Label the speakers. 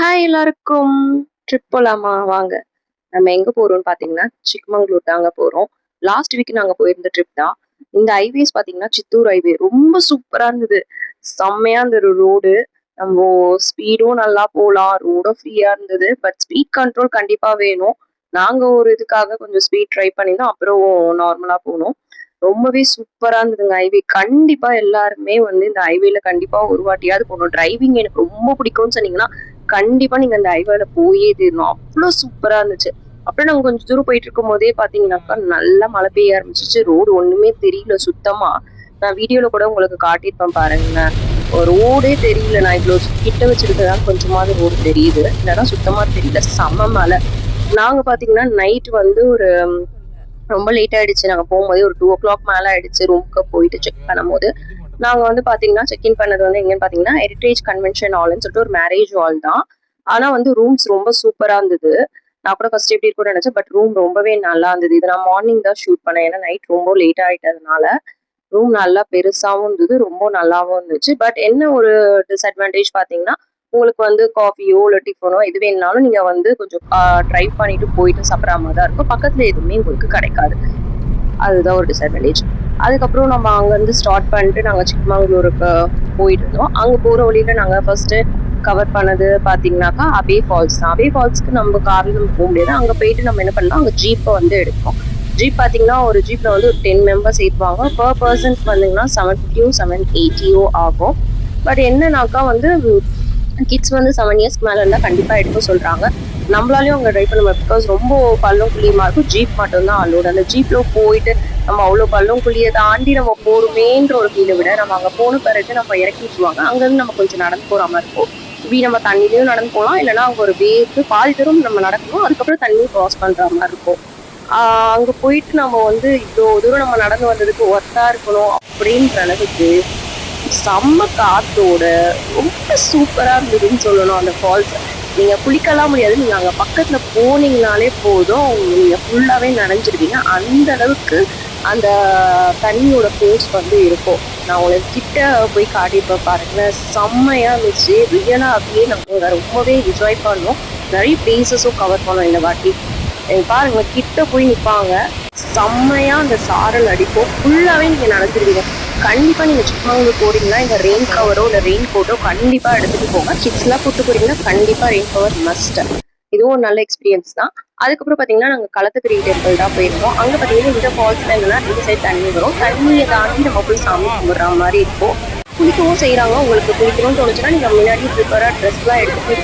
Speaker 1: Hi எல்லாருக்கும். Trip போலாமா? வாங்க. நம்ம எங்க போறோம்னு பார்த்தீங்கன்னா, சிக்மங்களூர் தாங்க போறோம். லாஸ்ட் வீக் நாங்க போயிருந்த ட்ரிப் தான். இந்த ஹைவேஸ் பார்த்தீங்கன்னா, சித்தூர் ஹைவே ரொம்ப சூப்பரா இருந்தது. செம்மையா இருந்தது ரோடு. நம்போ ஸ்பீடும் நல்லா போலாம். ரோடும் ஃப்ரீயா இருந்தது. பட் ஸ்பீட் கண்ட்ரோல் கண்டிப்பா வேணும். நாங்க ஒரு இதுக்காக கொஞ்சம் ஸ்பீட் ட்ரை பண்ணியிருந்தோம். அப்புறம் நார்மலா போனோம். ரொம்பவே சூப்பரா இருந்ததுங்க ஹைவே. கண்டிப்பா எல்லாருமே வந்து இந்த ஹைவேல கண்டிப்பா ஒரு வாட்டியாவது போணும். டிரைவிங் எனக்கு ரொம்ப பிடிக்கும்னு சொன்னீங்கன்னா, கண்டிப்பா நீங்க அந்த ஹைவேல போயே தீரணும். அவ்ளோ சூப்பரா இருந்துச்சு. அப்புறம் நாங்க கொஞ்சம் தூரம் போயிட்டு இருக்கும்போதே பார்த்தீங்கன்னாக்கா, நல்லா மழை பெய்ய ஆரம்பிச்சுச்சு. ரோடு ஒண்ணுமே தெரியல சுத்தமா. நான் வீடியோல கூட உங்களுக்கு காட்டியிருப்பேன் பாருங்களேன். ரோடே தெரியல. நான் இவ்ளோ கிட்ட வச்சிருக்கதால கொஞ்சமாவது ரோடு தெரியுது. இல்லன்னா சுத்தமா தெரியல. செம்ம மழை. நாங்க பார்த்தீங்கன்னா, நைட் வந்து ஒரு ரொம்ப லேட் ஆயிடுச்சு. நாங்க போகும்போதே ஒரு 2:00 மேல ஆயிடுச்சு. ரூம்க்கு போயிட்டு செக் பண்ணும்போது. நாங்க வந்து பாத்தீங்கன்னா, செக் இன் பண்ணது வந்து எங்கன்னு பாத்தீங்கன்னா, ஹெரிடேஜ் கன்வென்ஷன் ஹால்ன்னு சொல்லிட்டு ஒரு மேரேஜ் ஹால் தான். ஆனா வந்து ரூம்ஸ் ரொம்ப சூப்பரா இருந்தது. நான் கூட ஃபர்ஸ்ட் எப்படி இருக்கும்னு நெனச்சேன். பட் ரூம் ரொம்பவே நல்லா இருந்தது. இத நான் மார்னிங் தான் ஷூட் பண்ணேன். ஏன்னா நைட் ரொம்ப லேட் ஆயிட்டதுனால. ரூம் நல்லா பெருசாவும் இருந்தது. ரொம்ப நல்லாவும் இருந்துச்சு. பட் என்ன ஒரு டிஸ்அட்வான்டேஜ் பாத்தீங்கன்னா, உங்களுக்கு வந்து காஃபியோ, இல்ல டிஃபனோ எது வேணுனாலும் நீங்க வந்து கொஞ்சம் டிரைவ் பண்ணிட்டு போயிட்டு சாப்பிடுற மாரி தான் இருக்கும். பக்கத்துல எதுவுமே உங்களுக்கு கிடைக்காது. அதுதான் ஒரு டிஸ்அட்வான்டேஜ். அதுக்கப்புறம் நம்ம அங்கருந்து ஸ்டார்ட் பண்ணிட்டு நாங்க சிக்மங்களூருக்கு போயிட்டுருந்தோம். அங்க போற வழியில நாங்க ஃபர்ஸ்ட்டு கவர் பண்ணது பார்த்தீங்கன்னாக்கா, அபே ஃபால்ஸ் தான். அபே ஃபால்ஸ்க்கு நம்ம கார்ல நம்ம போ முடியாது. அங்க போயிட்டு நம்ம என்ன பண்ணோம், அங்க ஜீப்ப வந்து எடுத்தோம். ஜீப் பார்த்தீங்கன்னா, ஒரு ஜீப்ல வந்து ஒரு 10 மெம்பர்ஸ் ஏத்துவாங்க. பெர் பெர்சனுக்கு பார்த்தீங்கன்னா 750யோ, 780யோ ஆகும். பட் என்னன்னாக்கா வந்து கிட்ஸ் வந்து 7 இயர்ஸ்க்கு மேல இருந்தா கண்டிப்பா எடுக்க சொல்றாங்க. நம்மளாலயும் அங்க ட்ரை பண்ண முடியாது. பிகாஸ் ரொம்ப பள்ளம் குழியுமா இருக்கும். ஜீப் மட்டும் தான் அலோட். அந்த ஜீப்ல போயிட்டு நம்ம அவ்வளோ பள்ளம் குழிய தாண்டி நம்ம போறோமேன்ற ஒரு ஃபீலை விட, நம்ம அங்க போன பிறகு நம்ம இறக்கி விட்டுருவாங்க. அங்கருந்து நம்ம கொஞ்சம் நடந்து போற மாரி இருக்கும். நம்ம தண்ணிலயும் நடந்து போலாம். இல்லன்னா அங்க ஒரு வே இருக்கு. பாதி தூரம் நம்ம நடக்கணும். அதுக்கப்புறம் தண்ணி கிராஸ் பண்ற மாரி இருக்கும். அங்க போயிட்டு நம்ம வந்து இவ்ளோ தூரம் நம்ம நடந்து வந்ததுக்கு ஒர்த்தா இருக்கணும் அப்படின்ற அளவுக்கு செம்ம காத்தோட ரொம்ப சூப்பரா இருந்ததுன்னு சொல்லணும் அந்த ஃபால்ஸ். நீங்க குளிக்கலாம் முடியாது. நீங்க அங்க பக்கத்துல போனீங்கனாலே போதும். நீங்க ஃபுல்லாவே நனைஞ்சிருவீங்க. அந்த அளவுக்கு அந்த தண்ணியோட ஃபோர்ஸ் வந்து இருக்கும். நான் உங்களுக்கு கிட்ட போய் காட்டியிருப்பேன் பாருங்களேன். செம்மையா இருந்துச்சு. ரியலா அப்படியே நம்ம ரொம்பவே என்ஜாய் பண்ணோம். நிறைய பிளேசஸும் கவர் பண்ணோம் இந்த வாட்டி. பாருங்க கிட்ட போய் நிப்பாங்க. செம்மையா அந்த சாரல் அடிக்கும். ஃபுல்லாவே நீங்க நனைஞ்சிருவீங்க. கண்டிப்பா நீங்க சிக்மங்களூர் போறீங்கன்னா இந்த ரெயின் கவரோ இல்ல ரெயின் கோட்டோ கண்டிப்பா எடுத்துட்டு போங்க. கிட்ஸ் எல்லாம் கூட்டு போறீங்கன்னா கண்டிப்பா ரெயின் கவர் மஸ்ட். இதுவும் ஒரு நல்ல எக்ஸ்பீரியன்ஸ் தான். அதுக்கப்புறம் பாத்தீங்கன்னா நாங்க களத்துக்குடி டெம்பிள் தான் போயிருந்தோம். அங்க பாத்தீங்கன்னா இந்த ஃபால்ஸ்ல என்னன்னா இந்த சைடு தண்ணி வரும். தண்ணியை தாண்டி நம்ம போய் சாமி கும்பிடுற மாதிரி இருக்கும். குளிக்கவும் செய்யறாங்க. உங்களுக்கு குளிக்கணும்னு தோணுச்சுன்னா நீங்க முன்னாடி ப்ரிப்பரா ட்ரெஸ் எல்லாம் எடுத்துட்டு